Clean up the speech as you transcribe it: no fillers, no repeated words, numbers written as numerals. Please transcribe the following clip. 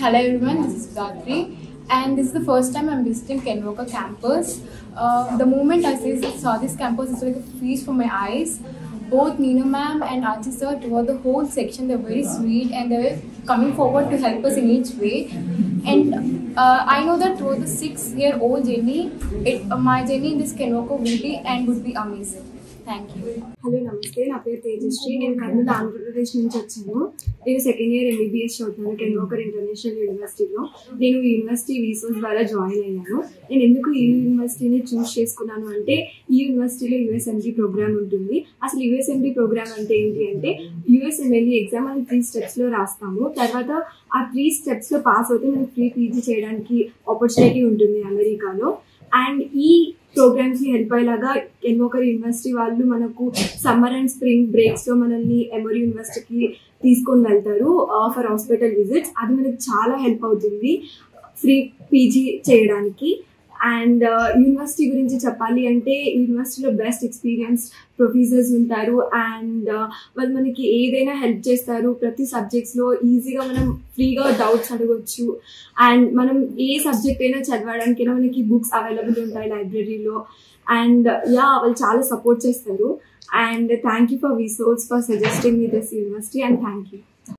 Hello everyone, this is Gatri, and this is the first time I'm visiting Kenwoka campus. The moment I saw this campus, it's like a feast for my eyes. Both Nina ma'am and Archie sir, throughout the whole section, they're very sweet and they're coming forward to help us in each way. And I know that throughout the 6-year-old journey, my journey in this Kenwoka will be and would be amazing. Thank you. Hello నమస్తే, నా పేరు తేజశ్రీ. నేను కర్నూలు ఆంధ్రప్రదేశ్ నుంచి వచ్చాను. నేను second year MBBS చదువుతాను కెన్వోకర్ international యూనివర్సిటీలో. నేను ఈ యూనివర్సిటీ వీసోస్ ద్వారా జాయిన్ అయ్యాను. నేను ఎందుకు ఈ యూనివర్సిటీని చూస్ చేసుకున్నాను అంటే, ఈ యూనివర్సిటీలో USMD ప్రోగ్రామ్ ఉంటుంది. అసలు USMD ప్రోగ్రామ్ అంటే ఏంటి అంటే, USMLE ఎగ్జామ్ అని 3 స్టెప్స్లో రాస్తాము. తర్వాత ఆ 3 స్టెప్స్లో పాస్ అవుతే మనకి ఫ్రీ PG చేయడానికి ఆపర్చునిటీ ఉంటుంది అమెరికాలో. అండ్ ఈ ప్రోగ్రామ్స్ని హెల్ప్ అయ్యేలాగా కెన్వోకర్ యూనివర్సిటీ వాళ్ళు మనకు సమ్మర్ అండ్ స్ప్రింగ్ బ్రేక్స్లో మనల్ని ఎమోరీ యూనివర్సిటీకి తీసుకొని వెళ్తారు ఫర్ హాస్పిటల్ విజిట్స్. అది మనకు చాలా హెల్ప్ అవుతుంది ఫ్రీ PG చేయడానికి. అండ్ యూనివర్సిటీ గురించి చెప్పాలి అంటే, యూనివర్సిటీలో బెస్ట్ ఎక్స్పీరియన్స్ ప్రొఫెసర్స్ ఉంటారు. అండ్ వాళ్ళు మనకి ఏదైనా హెల్ప్ చేస్తారు. ప్రతి సబ్జెక్ట్స్లో ఈజీగా మనం ఫ్రీగా డౌట్స్ అడగొచ్చు. అండ్ మనం ఏ సబ్జెక్ట్ అయినా చదవడానికైనా మనకి బుక్స్ అవైలబుల్ ఉంటాయి లైబ్రరీలో. అండ్ వాళ్ళు చాలా సపోర్ట్ చేస్తారు. And thank you for visas for suggesting me this university, and thank you.